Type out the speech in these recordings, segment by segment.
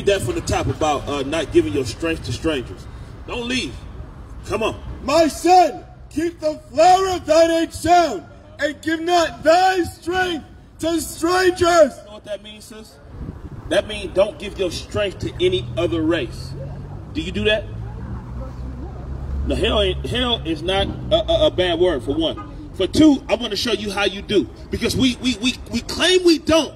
read that from the top about not giving your strength to strangers. Don't leave. Come on. My son, keep the flower of thine age sound, and give not thy strength to strangers. You know what that means, sis? That means don't give your strength to any other race. Do you do that? No, hell is not a bad word, for one. For two, I want to show you how you do. Because we claim we don't,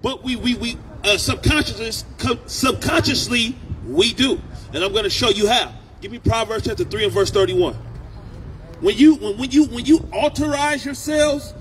but we subconsciously we do. And I'm going to show you how. Give me Proverbs chapter 3 and verse 31. When you authorize yourselves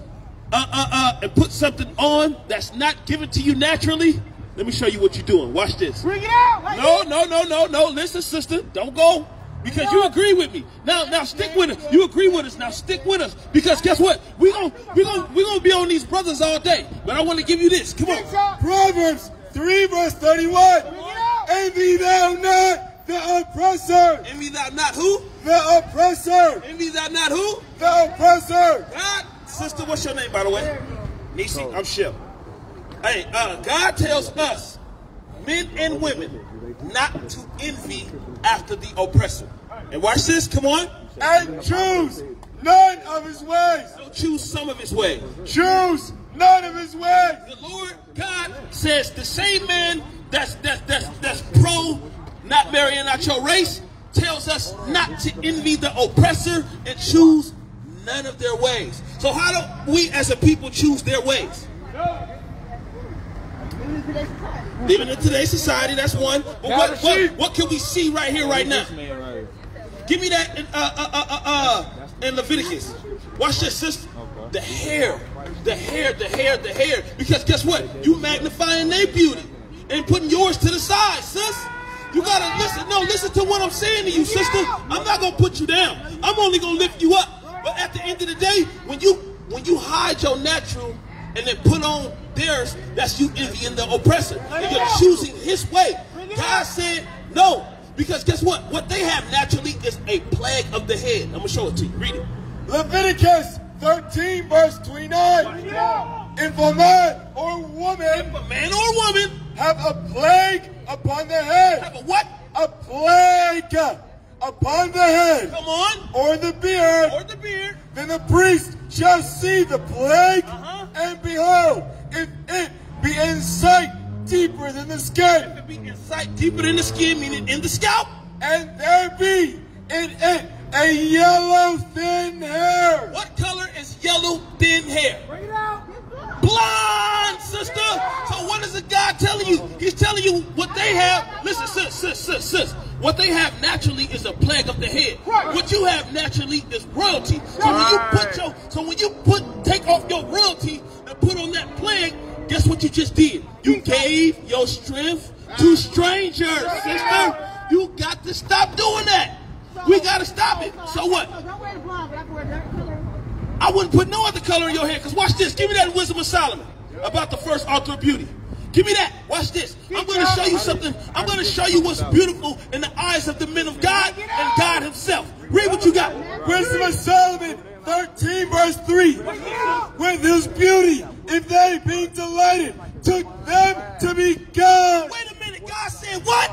and put something on that's not given to you naturally, let me show you what you're doing. Watch this. Bring it out. No. Listen, sister, don't go. Because you agree with me. Now stick with us. You agree with us. Now stick with us. Because guess what? We're gonna be on these brothers all day. But I want to give you this. Come on. Proverbs 3 verse 31. Envy thou not the oppressor. Envy thou not who? The oppressor. Envy thou not who? The oppressor. God, sister, what's your name, by the way? Nisi, I'm Shem. Hey, God tells us, men and women, not to envy after the oppressor. And watch this, come on. And choose none of his ways. Don't choose some of his ways. Choose none of his ways. The Lord God says the same man that's pro not marrying out your race tells us not to envy the oppressor and choose none of their ways. So how do we as a people choose their ways? Living in today's society, that's one. But what can we see right here, right now? Give me that in Leviticus. Watch this, sister. The hair. Because guess what? You magnifying their beauty and putting yours to the side, sis. You gotta listen. No, listen to what I'm saying to you, sister. I'm not gonna put you down. I'm only gonna lift you up. But at the end of the day, when you hide your natural and then put on theirs, that's you envying the oppressor. And you're choosing his way. God said no. Because guess what? What they have naturally is a plague of the head. I'm going to show it to you. Read it. Leviticus 13 verse 29. If a man or woman have a plague upon the head. Have a what? A plague upon the head. Come on. Or the beard. Then the priest shall see the plague, and behold, if it be in sight deeper than the skin. If it be in sight deeper than the skin, meaning in the scalp. And there be in it a yellow thin hair. What color is yellow thin hair? Bring it out. Blonde, sister. So what is the God telling you? He's telling you what they have. Listen, sis. What they have naturally is a plague of the head. What you have naturally is royalty. So when you take off your royalty and put on that plague, guess what you just did? You gave your strength to strangers, sister. You got to stop doing that. We got to stop it. So what? I wouldn't put no other color in your hair, because watch this. Give me that wisdom of Solomon about the first author of beauty. Give me that. Watch this. I'm going to show you something. I'm going to show you what's beautiful in the eyes of the men of God and God himself. Read what you got. Wisdom of Solomon 13 verse 3. With his beauty, if they be delighted, took them to be God. Wait a minute. God said what?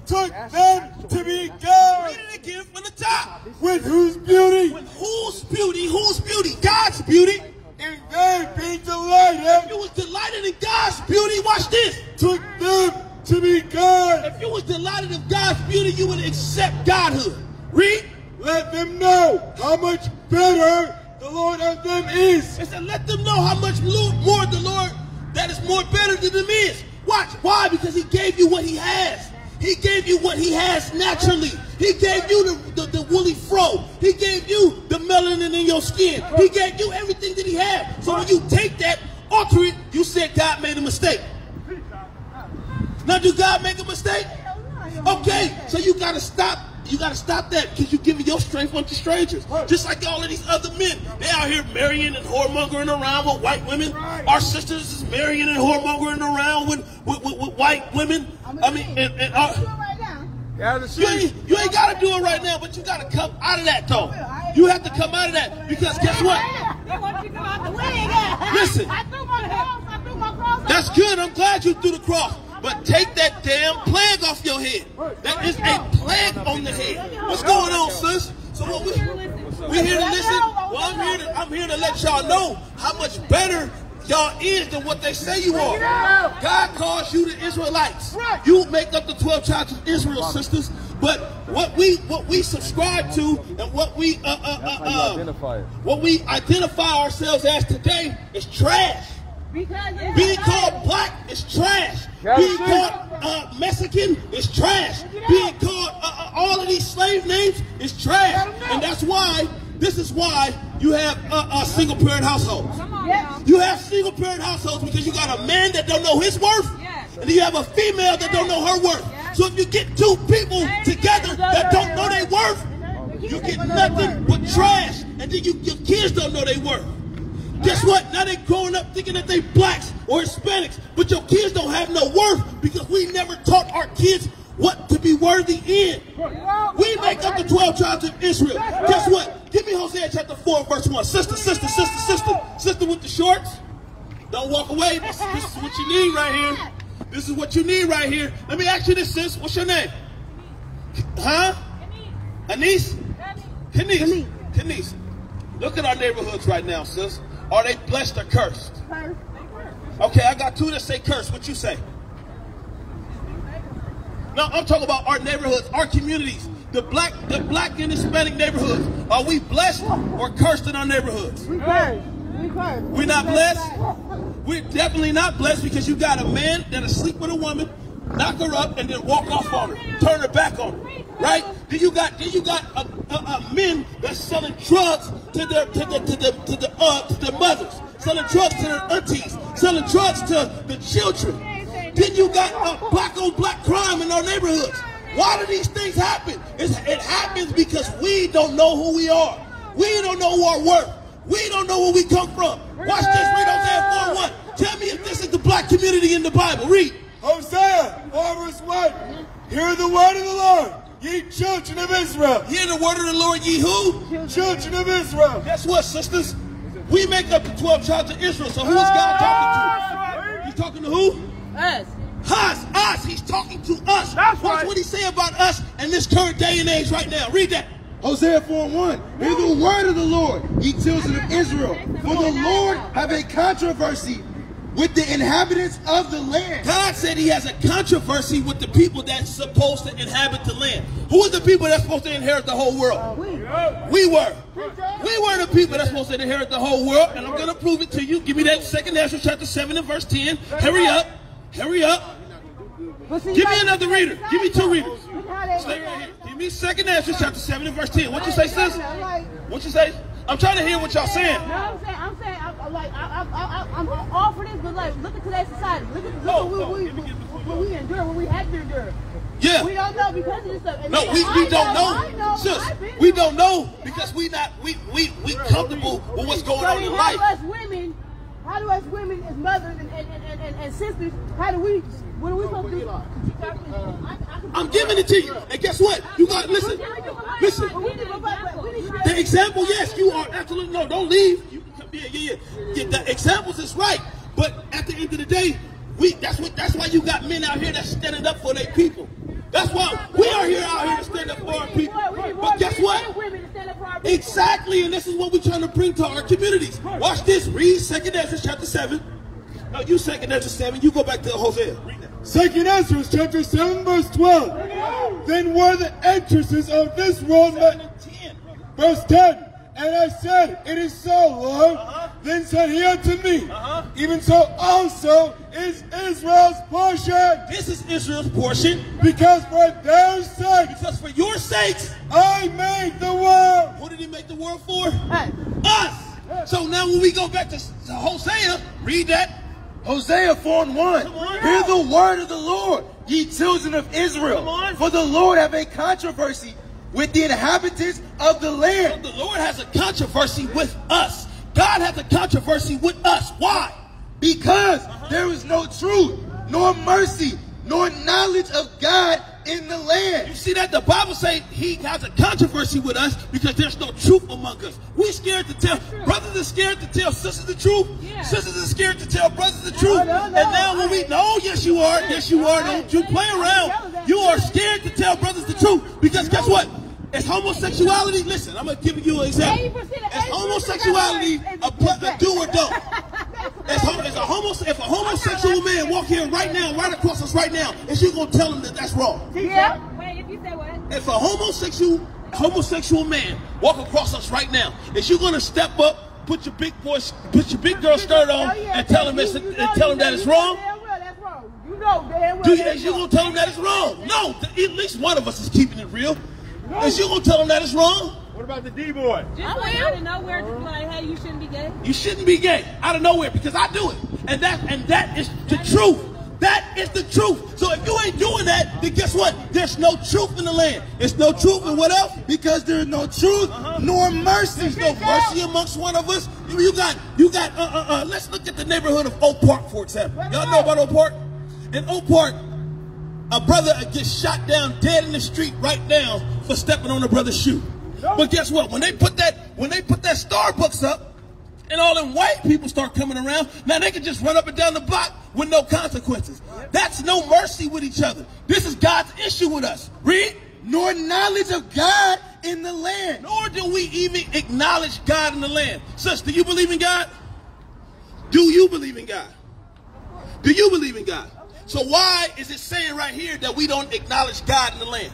Took them to be God. Read it again from the top. With whose beauty? With whose beauty? Whose beauty? God's beauty. If they be delighted. If you was delighted in God's beauty, watch this. Took them to be God. If you was delighted in God's beauty, you would accept godhood. Read. Let them know how much better the Lord of them is. It said, let them know how much more the Lord that is more better than them is. Watch. Why? Because he gave you what he has. He gave you what he has naturally. He gave you the woolly fro. He gave you the melanin in your skin. He gave you everything that he had. So when you take that, alter it, you said God made a mistake. Now, do God make a mistake? Okay, so you got to stop. You got to stop that, because you're giving your strength unto strangers. Just like all of these other men. They out here marrying and whoremongering around with white women. Our sisters is marrying and whoremongering around with white women. I mean, you ain't got to do it right now, but you got to come out of that, though. You have to come out of that, because guess what? They want you to come out the way again. Listen. I threw my cross. That's good. I'm glad you threw the cross. But take that damn plague off your head. That is a plague on the head. What's going on, sis? So what we here to listen? Well, I'm here to let y'all know how much better y'all is than what they say you are. God calls you the Israelites. You make up the 12 tribes of Israel, sisters. But what we subscribe to and what we identify ourselves as today is trash. Being called black is trash. Being called Mexican is trash. Being called all of these slave names is trash. And that's why, this is why you have single parent households. You have single parent households because you got a man that don't know his worth, and you have a female that don't know her worth. So if you get two people together that don't know their worth, you get nothing but trash, and then your kids don't know their worth. Guess what? Now they growing up thinking that they blacks or Hispanics, but your kids don't have no worth because we never taught our kids what to be worthy in. We make up the 12 tribes of Israel. Guess what? Give me Hosea chapter 4, verse 1. Sister with the shorts. Don't walk away. This is what you need right here. This is what you need right here. Let me ask you this, sis. What's your name? Huh? Anise? Kenise. Look at our neighborhoods right now, sis. Are they blessed or cursed? Okay, I got two that say cursed. What you say? No, I'm talking about our neighborhoods, our communities, the black and Hispanic neighborhoods. Are we blessed or cursed in our neighborhoods? We're not blessed? We're definitely not blessed because you got a man that'll sleep with a woman, knock her up, and then walk off on her, turn her back on her, right? Then you got men that's selling drugs to their mothers, selling drugs to their aunties, selling drugs to the children. Then you got black on black crime in our neighborhoods. Why do these things happen? It happens because we don't know who we are. We don't know our worth. We don't know where we come from. Watch this. Read Hosea 4:1. Tell me if this is the black community in the Bible. Read. Hosea 4 verse 1. Hear the word of the Lord, ye children of Israel. Hear the word of the Lord, ye who? Children of Israel. Guess what, sisters? We make up the 12 tribes of Israel. So who is God talking to? He's talking to who? Us. Us. He's talking to us. Watch what he say about us in this current day and age right now. Read that. Hosea 4:1. Hear the word of the Lord, ye children of Israel. For the Lord have a controversy with the inhabitants of the land. God said he has a controversy with the people that's supposed to inhabit the land. Who are the people that's supposed to inherit the whole world? We were the people that's supposed to inherit the whole world, and I'm going to prove it to you. Give me that 2 Ezra chapter 7 and verse 10. Hurry up. Hurry up. Give me another reader. Give me two readers. Stay right here. Give me 2 Ezra chapter 7 and verse 10. What you say, sis? What you say? I'm trying to hear what y'all saying. No, I'm saying, I'm all for this, but like, look at today's society. Look what we endure, what we had to endure. Yeah. We don't know because of this stuff. And no, we don't know. Sis, we don't know because we comfortable with what's going on in life. How do us women as mothers and sisters, what are we supposed to do? I'm giving it to you. And guess what? You got, listen. The example, yes, you are absolutely, no, don't leave. Yeah. The examples is right. But at the end of the day, that's why you got men out here that's standing up for their people. That's why we are out here to stand up for our people. But guess what? Exactly, and this is what we're trying to bring to our communities. Watch this. Read 2 Ezra chapter 7. No, you 2 Ezra 7. You go back to Hosea. Read that. 2 Ezra chapter 7 verse 12. Then were the entrances of this world. Verse 10. And I said, it is so, Lord. Then said he unto me, even so also is Israel's portion. This is Israel's portion. Because for their sake. Because for your sakes. I made the world. Who did he make the world for? Us. So now when we go back to Hosea, read that. Hosea 4:1. Hear the word of the Lord, ye children of Israel. For the Lord have a controversy with the inhabitants of the land. So the Lord has a controversy with us. God has a controversy with us. Why? Because there is no truth, nor mercy, nor knowledge of God in the land. You see that? The Bible says he has a controversy with us because there's no truth among us. We scared to tell, brothers are scared to tell sisters the truth. Yeah. Sisters are scared to tell brothers the truth. And now when yes you are. Yes you are. Don't you play around. You are scared to tell brothers the truth because guess what? It's homosexuality. Listen, I'm going to give you an example. It's homosexuality a do or don't. If a homosexual man walk here right now, right across us right now, is you going to tell him that that's wrong? Yeah. Wait, if you say what? If a homosexual man walk across us right now, is you going to step up, put your big girl skirt on, and tell him that it's wrong? That's wrong. You know damn well. Is you going to tell him that it's wrong? No, at least one of us is keeping it real. Is you going to tell him that it's wrong? What about the D-boy? Just like out of nowhere, just like, hey, you shouldn't be gay. You shouldn't be gay out of nowhere because I do it, and that is the truth. That is the truth. So if you ain't doing that, then guess what? There's no truth in the land. There's no truth in what else? Because there's no truth nor mercy. There's no mercy amongst one of us. You got. Let's look at the neighborhood of Oak Park, for example. Y'all know about Oak Park? In Oak Park, a brother gets shot down dead in the street right now for stepping on a brother's shoe. But guess what? When they put that Starbucks up, and all them white people start coming around, now they can just run up and down the block with no consequences. That's no mercy with each other. This is God's issue with us. Read. Nor knowledge of God in the land. Nor do we even acknowledge God in the land. Sis, do you believe in God? Do you believe in God? Do you believe in God? So why is it saying right here that we don't acknowledge God in the land?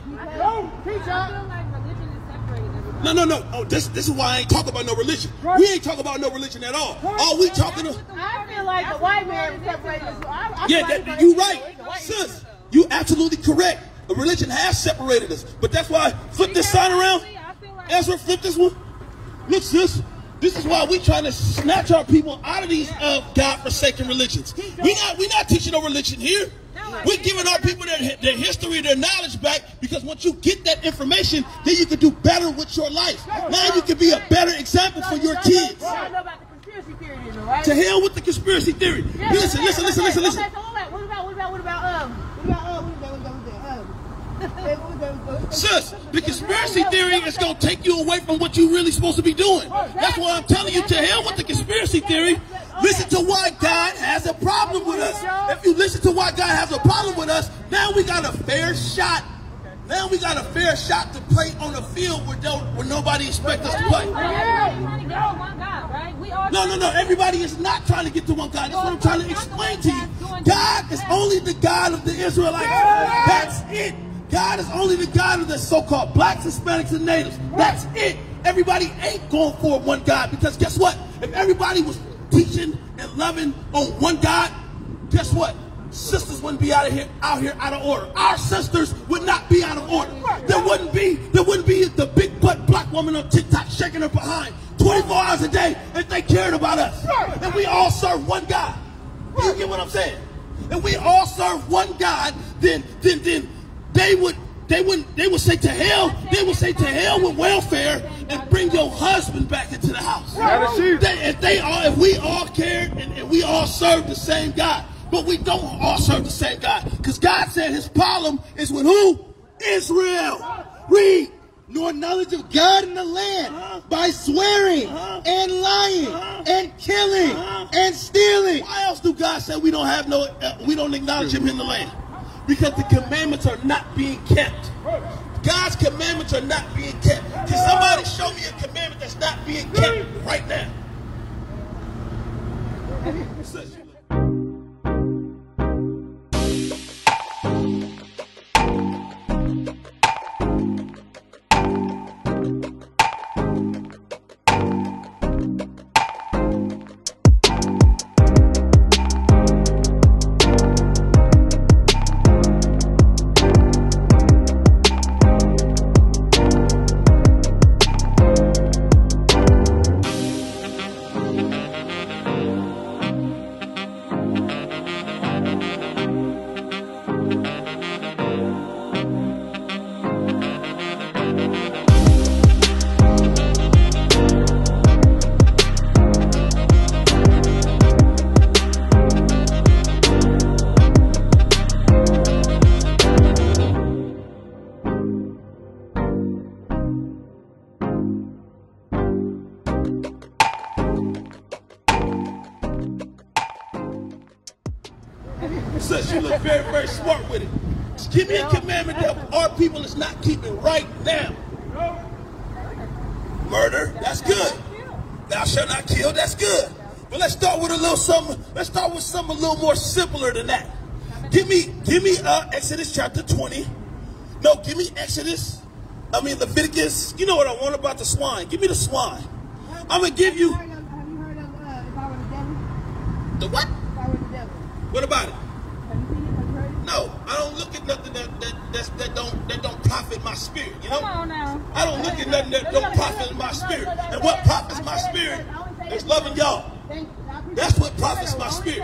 No. Oh, this is why I ain't talking about no religion. We ain't talking about no religion at all. All we talking about. I feel like the white man separated us. Yeah, you right. Sis, you absolutely correct. The religion has separated us. But that's why, flip this sign around. Ezra, flip this one. Look, sis. This is why we trying to snatch our people out of these God-forsaken religions. We're not teaching no religion here. We're giving our people their history, their knowledge back, because once you get that information, then you can do better with your life. Now you can be a better example for your kids. To hell with the conspiracy theory. Listen. Sis, the conspiracy theory is going to take you away from what you're really supposed to be doing. That's why I'm telling you, to hell with the conspiracy theory. Listen to why God has a problem with us. If you listen to why God has a problem with us, now we got a fair shot. Now we got a fair shot to play on a field where nobody expects us to play. No. Everybody is not trying to get to one God. That's what I'm trying to explain to you. God is only the God of the Israelites. That's it. God is only the God of the so-called blacks, Hispanics, and natives. That's it. Everybody ain't going for one God, because guess what? If everybody was teaching and loving on one God, guess what? Sisters wouldn't be out here out of order. Our sisters would not be out of order. There wouldn't be the big butt black woman on TikTok shaking her behind 24 hours a day if they cared about us. And we all serve one God. You get what I'm saying? If we all serve one God, then they would say to hell. They would say to hell with welfare and bring your husband back into the house. If we all cared and we all serve the same God, but we don't all serve the same God, because God said His problem is with who? Israel. Read. Nor knowledge of God in the land by swearing and lying and killing and stealing. Why else do God say we don't acknowledge Him in the land? Because the commandments are not being kept. God's commandments are not being kept. Can somebody show me a commandment that's not being kept right now? smart with it. Just give me a commandment that our people is not keeping right now. Murder, that's good. Thou shalt not kill, that's good. But let's start with a little something. Let's start with something a little more simpler than that. Give me Exodus chapter 20. No, give me Leviticus. You know what I want about the swine. Give me the swine. I'm going to give you. Have you heard of if I were the devil? The what? If I were the devil. What about it? Have you seen it? Have you heard it? No, I don't look at nothing that don't profit my spirit. You know? Come on now. I don't look at nothing that don't profit my spirit. And what profits my spirit is loving y'all. That's what profits my spirit.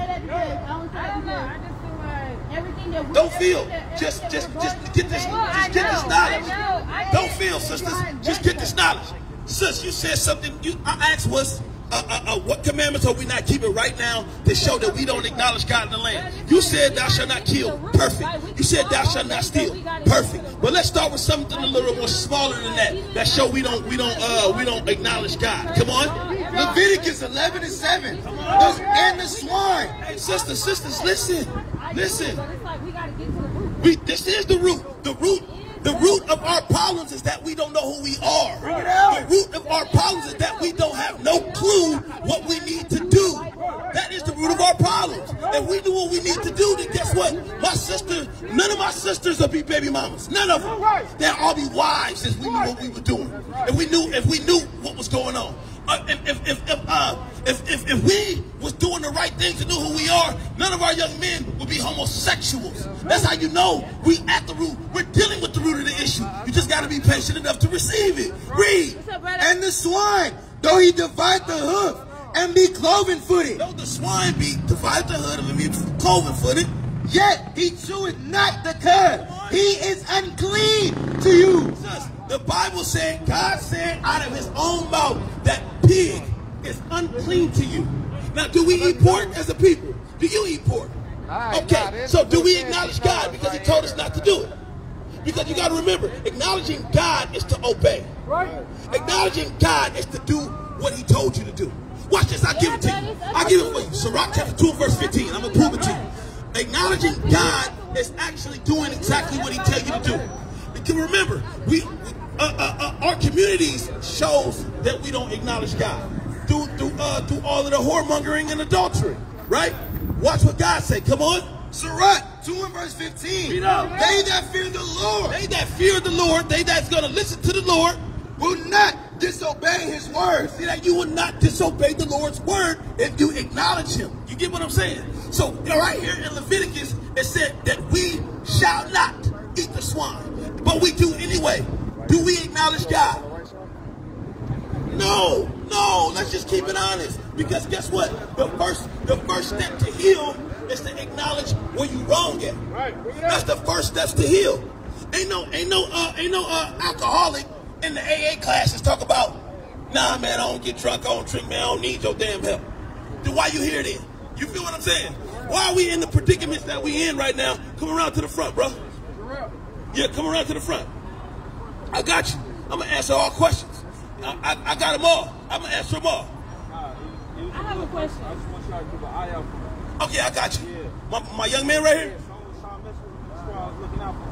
Don't feel. Just get this knowledge. Don't feel, sisters. Just get this knowledge. Sis, you said something. I asked what commandments are we not keeping right now to show that we don't acknowledge God in the land? You said thou shalt not kill. Perfect. You said thou shalt not steal. Perfect. But let's start with something a little more smaller than that. That show we don't acknowledge God. Come on. Leviticus 11:7. And the swine. Hey, sisters, listen. Listen. This is the root. The root of our problems is that we don't know who we are. The root of our problems is that we don't have no clue what we need to do. That is the root of our problems. If we do what we need to do, then guess what? None of my sisters will be baby mamas. None of them. They'll all be wives if we knew what we were doing. If we knew what was going on. If we was doing the right things to know who we are, none of our young men would be homosexuals. That's how you know we at the root. We're dealing with the root of the issue. You just got to be patient enough to receive it. Read. And the swine, though he divide the hoof and be cloven-footed. Though the swine be divide the hoof and be cloven-footed, yet he cheweth not the cud. He is unclean to you. The Bible said, God said out of his own mouth that pig is unclean to you. Now, do we eat pork as a people? Do you eat pork? Okay, so do we acknowledge God because he told us not to do it? Because you got to remember, acknowledging God is to obey. Acknowledging God is to do what he told you to do. Watch this, I'll give it to you. I'll give it for you. Sirach chapter 2 verse 15. I'm going to prove it to you. Acknowledging God is actually doing exactly what he tells you to do. Because remember, our communities shows that we don't acknowledge God through all of the whoremongering and adultery, right? Watch what God say. Come on. Sirach 2 and verse 15. They that fear the Lord. They that fear the Lord, they that's going to listen to the Lord, will not disobey his word. See that you will not disobey the Lord's word if you acknowledge him. You get what I'm saying? So right here in Leviticus, it said that we shall not eat the swine. But we do anyway. Do we acknowledge God? No. Let's just keep it honest. Because guess what? The first step to heal is to acknowledge where you wrong at. That's the first steps to heal. Ain't no alcoholic in the AA classes talk about, nah man, I don't get drunk, I don't drink, man, I don't need your damn help. Then why you here then? You feel what I'm saying? Why are we in the predicaments that we in right now? Come around to the front, bro. Yeah, come around to the front. I got you. I'm going to answer all questions. I got them all. I'm going to answer them all. I have a question. I just want y'all to give an eye out for me. Okay, I got you. My young man right here?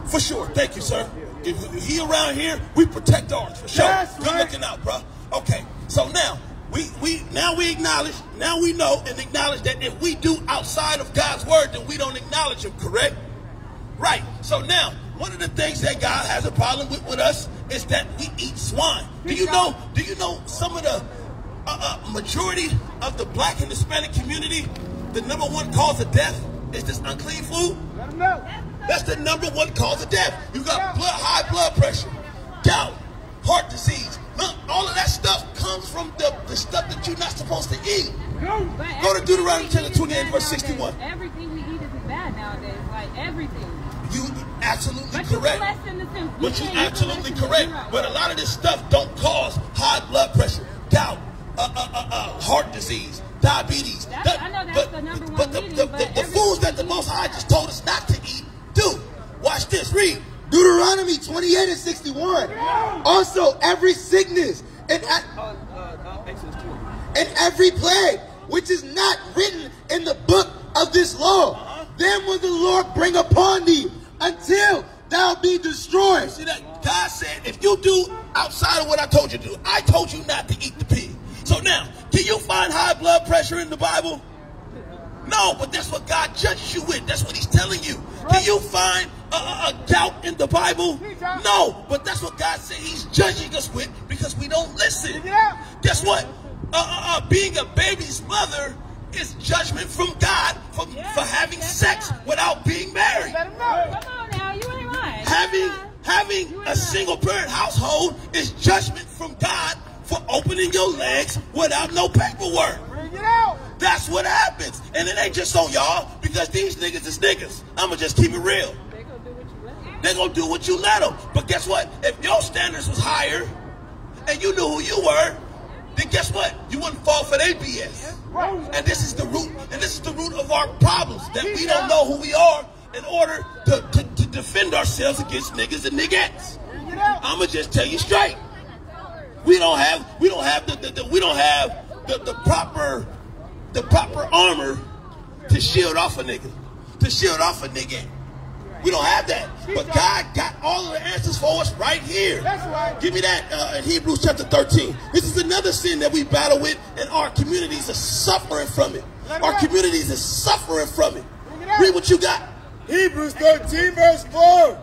For sure. Thank you, sir. If he around here, we protect ours. For sure. Good looking out, bro. Okay. So now, we acknowledge, now we know and acknowledge that if we do outside of God's word, then we don't acknowledge him, correct? Right. So now, one of the things that God has a problem with us is that we eat swine. Do you know some of the majority of the black and Hispanic community, the #1 cause of death is this unclean food? Let them know. That's the #1 cause of death. You got high blood pressure, gout, heart disease. All of that stuff comes from the stuff that you're not supposed to eat. Go to Deuteronomy chapter 28 verse 61. Everything we eat is bad nowadays. Like everything. You absolutely correct. But you're absolutely correct. But a lot of this stuff don't cause high blood pressure, gout, heart disease, diabetes. I know that's the #1 but the foods that the Most High just told us not to eat do. Watch this. Read. Deuteronomy 28 and 61. Also, every sickness and every plague which is not written in the book of this law then will the Lord bring upon thee until thou be destroyed. See that? God said, if you do outside of what I told you to do, I told you not to eat the pig. So now, can you find high blood pressure in the Bible? No, but that's what God judges you with. That's what he's telling you. Can you find a gout in the Bible? No, but that's what God said he's judging us with because we don't listen. Guess what? Being a baby's mother is judgment from God for having sex without being married. Come on now, you ain't lying. Having a single parent household is judgment from God for opening your legs without no paperwork. Bring it out. That's what happens. And it ain't just on y'all because these niggas is niggas. I'ma just keep it real. They're gonna do what you let them. But guess what? If your standards was higher and you knew who you were, then guess what? You wouldn't fall for their BS. And this is the root, of our problems, that we don't know who we are in order to defend ourselves against niggas and niggettes. I'ma just tell you straight. We don't have the proper armor to shield off a nigga, We don't have that. But God got all of the answers for us right here. Give me that in Hebrews chapter 13. This is another sin that we battle with, and our communities are suffering from it. Read what you got. Hebrews 13 verse 4.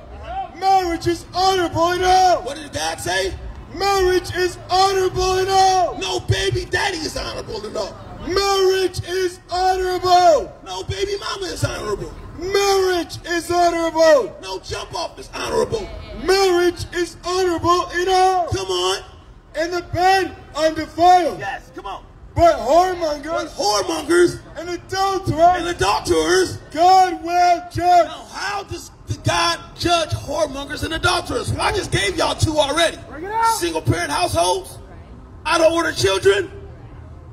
Marriage is honorable in all. What did God say? Marriage is honorable in all. No baby daddy is honorable in all. Marriage is honorable. No baby mama is honorable. Marriage is honorable. No jump off is honorable. Marriage is honorable in all. Come on. And the bed undefiled. Yes, come on. But whoremongers and adulterers God will judge. Now, how does God judge whoremongers and adulterers? Well, I just gave y'all two already. Single parent households, out of order children,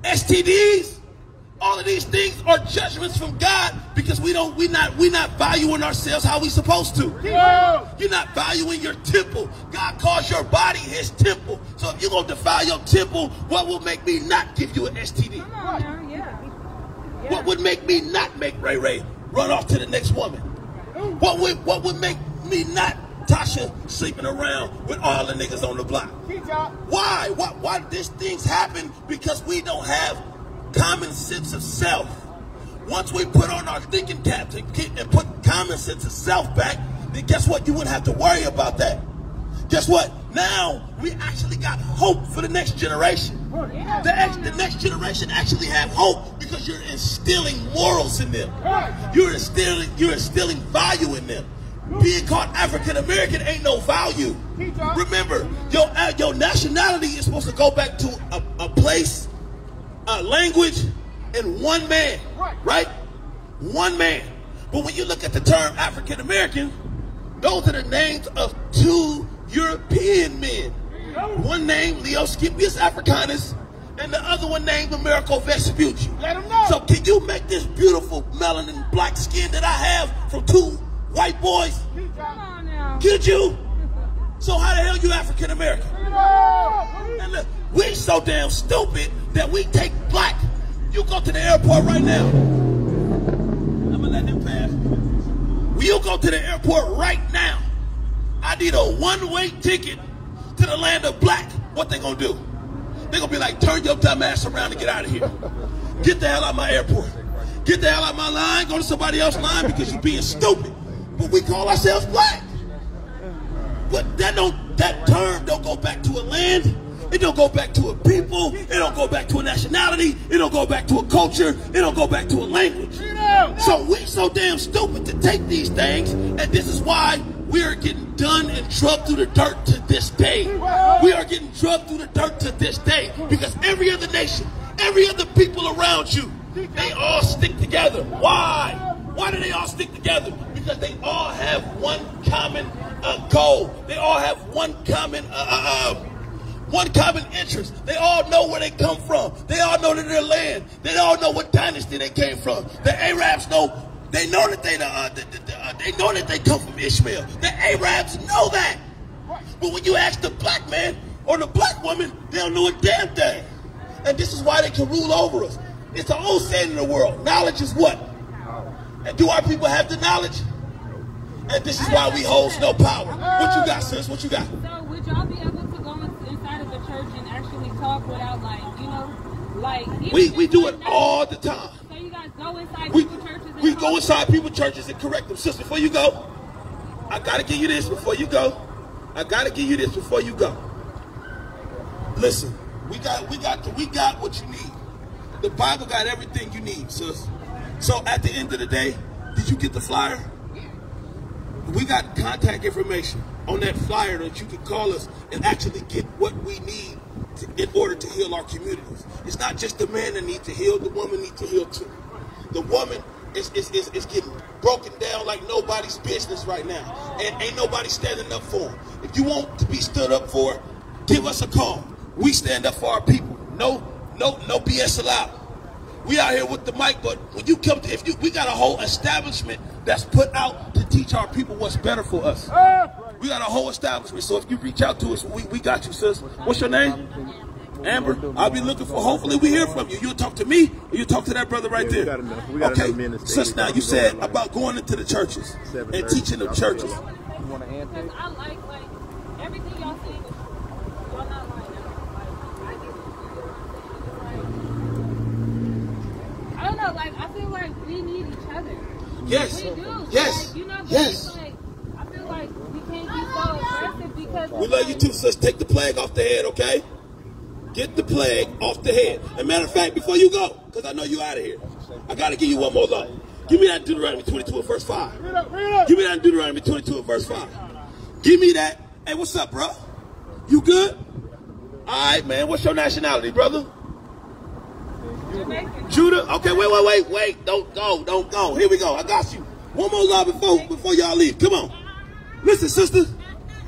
STDs. All of these things are judgments from God because we're not valuing ourselves how we supposed to. You're not valuing your temple. God calls your body his temple. So if you're going to defile your temple, what will make me not give you an STD? What would make me not make Ray Ray run off to the next woman? What would make me not Tasha sleeping around with all the niggas on the block? Why? Why these things happen? Because we don't have common sense of self. Once we put on our thinking caps and put common sense of self back, then guess what? You wouldn't have to worry about that. Guess what? Now we actually got hope for the next generation. The next generation actually have hope because you're instilling morals in them. You're instilling value in them. Being called African American ain't no value. Remember, your nationality is supposed to go back to a place, a language, and one man, right? One man. But when you look at the term African American, those are the names of two European men. One named Leo Scipius Africanus, and the other one named Americo Vespucci. So can you make this beautiful melanin black skin that I have from two white boys? Come on now. Could you? So how the hell you African American? And look, we so damn stupid that we take black. You go to the airport right now. I'm gonna let him pass. Will you go to the airport right now? I need a one-way ticket to the land of black. What they gonna do? They gonna be like, turn your dumb ass around and get out of here. Get the hell out of my airport. Get the hell out of my line. Go to somebody else's line because you're being stupid. But we call ourselves black. But that term don't go back to a land. It don't go back to a people. It don't go back to a nationality. It don't go back to a culture. It don't go back to a language. So we so damn stupid to take these things, and this is why we are getting done and drugged through the dirt to this day. We are getting drugged through the dirt to this day because every other nation, every other people around you, they all stick together. Why? Why do they all stick together? Because they all have one common goal. They all have one common interest. They all know where they come from. They all know their land. They all know what dynasty they came from. The Arabs know. They know that they know that they come from Ishmael. The Arabs know that. But when you ask the black man or the black woman, they don't know a damn thing. And this is why they can rule over us. It's an old saying in the world. Knowledge is what? And do our people have the knowledge? And this is why we hold no power. What you got, sis? What you got? So would y'all be able to go inside of the church and actually talk without, like, you know, like... We do it all the time. So you guys go inside people's churches and we go inside people's churches and correct them. Sister, before you go, I got to give you this before you go. I got to give you this before you go. Listen, we got what you need. The Bible got everything you need, sis. So at the end of the day, did you get the flyer? We got contact information on that flyer that you can call us and actually get what we need in order to heal our communities. It's not just the man that needs to heal, the woman needs to heal too. The woman is getting broken down like nobody's business right now. And ain't nobody standing up for them. If you want to be stood up for, give us a call. We stand up for our people. No BS allowed. We out here with the mic, but when you come to, we got a whole establishment that's put out to teach our people what's better for us. We got a whole establishment, so if you reach out to us, we got you, sis. What's your name? Amber. I'll be looking for, hopefully we hear from you. You'll talk to me, or you'll talk to that brother right there. Okay, sis, now you said about going into the churches and teaching the churches. Because I like everything y'all saying, y'all not lying. I don't know, like, I feel like we need each other. Yes. We do. Yes. Like, you know, yes. Like, I feel like we can't be so aggressive because... We love you too, sis. Take the plague off the head, okay? Get the plague off the head. As a matter of fact, before you go, because I know you out of here, I got to give you one more law. Give me that Deuteronomy 22 and verse 5. Give me that Deuteronomy 22 and verse 5. Give me that. Hey, what's up, bro? You good? All right, man. What's your nationality, brother? Jamaican. Judah? Okay, wait. Don't go. Here we go. I got you. One more law before y'all leave. Come on. Listen, sisters.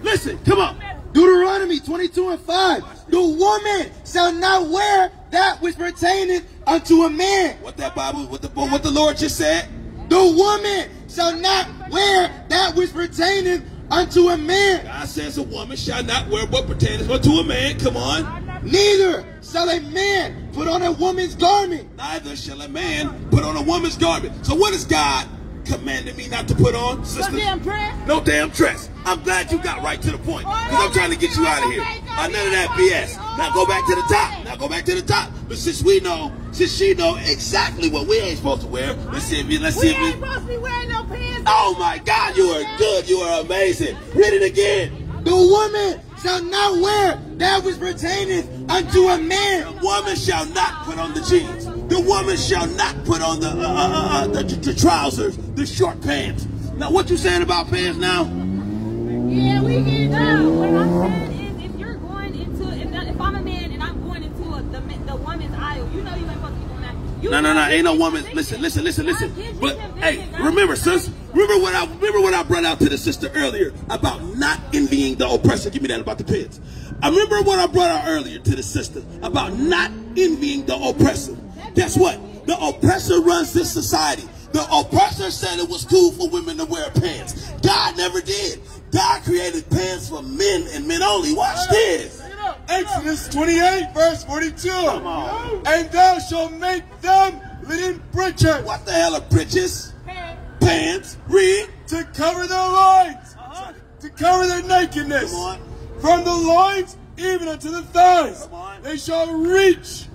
Listen, come on. Deuteronomy 22 and 5. The woman shall not wear that which pertaineth unto a man. What that Bible, what the Lord just said? The woman shall not wear that which pertaineth unto a man. God says a woman shall not wear what pertains unto a man. Come on. Neither shall a man put on a woman's garment. Neither shall a man put on a woman's garment. So what is God commanding me not to put on, sisters? No damn dress. No damn dress. I'm glad you got right to the point, because I'm trying to get you out of here. None of that BS. Now go back to the top. But since she know exactly what we ain't supposed to wear, let's see if We ain't supposed to be wearing no pants. Oh my God, you are good. You are amazing. Read it again. The woman shall not wear that which pertaineth unto a man. The woman shall not put on the jeans. The woman shall not put on the trousers, the short pants. Now, what you saying about pants now? Yeah, we get down. What I'm saying is, if you're going into, if I'm a man and I'm going into the woman's aisle, you know you ain't supposed to be doing that. No, ain't no woman. Listen. But hey, remember, sis. Remember what I brought out to the sister earlier about not envying the oppressor. Give me that about the pants. I remember what I brought out earlier to the sister about not envying the oppressor. Guess what? The oppressor runs this society. The oppressor said it was cool for women to wear pants. God never did. God created pants for men and men only. Watch this. Exodus 28, verse 42. Come on. And thou shalt make them linen breeches. What the hell are breeches? Pants. Read. To cover their loins. To cover their nakedness. Come on. From the loins even unto the thighs. Come on. They shall reach.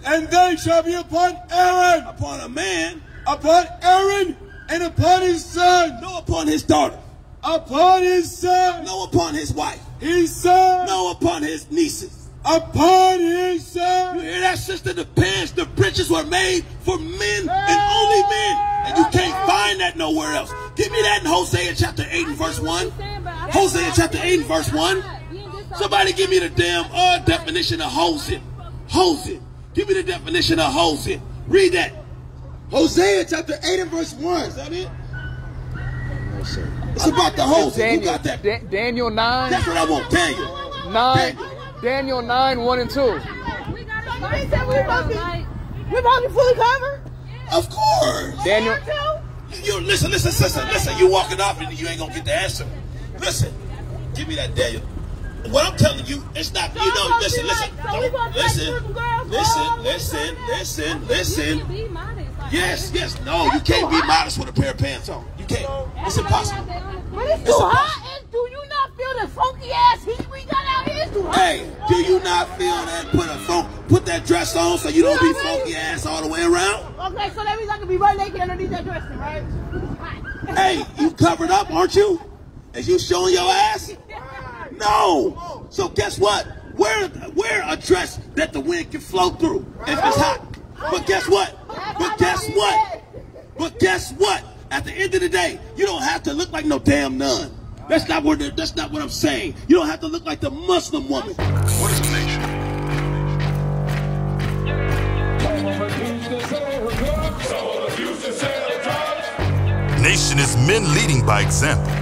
And they shall be upon Aaron. Upon a man. Upon Aaron and upon his son. No, upon his daughter. Upon his son. No, upon his wife. His son. No, upon his nieces. Upon his son. You hear that, sister? The pants, the breeches were made for men and only men. And you can't find that nowhere else. Give me that in Hosea chapter 8 and verse 1. Hosea chapter 8 and verse 1. Somebody give me the damn definition of hosing. Hosing. Give me the definition of hosing. Read that. Hosea chapter 8 and verse 1. Is that it? It's about the hosing. Who got that? Daniel 9. That's what I want. Daniel. Daniel 9, 1 and 2. We said we're supposed to be fully covered. Of course. Daniel. You listen, sister. Listen, you walking off and you ain't gonna get the answer. Listen, give me that Daniel. What I'm telling you, it's not, you know, listen. Yes, yes. No, you can't be modest with a pair of pants on. You can't. It's impossible. But it's too hot. And do you not feel the funky ass heat we got out here? It's too hot. Hey, do you not feel that? Put that dress on so you don't be funky ass all the way around. Okay, so that means I can be right naked underneath that dress, right? Hey, you covered up, aren't you? Is you showing your ass? No. So guess what? Wear a dress that the wind can flow through if it's hot. But guess what? But guess what? But guess what? At the end of the day, you don't have to look like no damn nun. That's not what I'm saying. You don't have to look like the Muslim woman. What is a nation? Nation is men leading by example.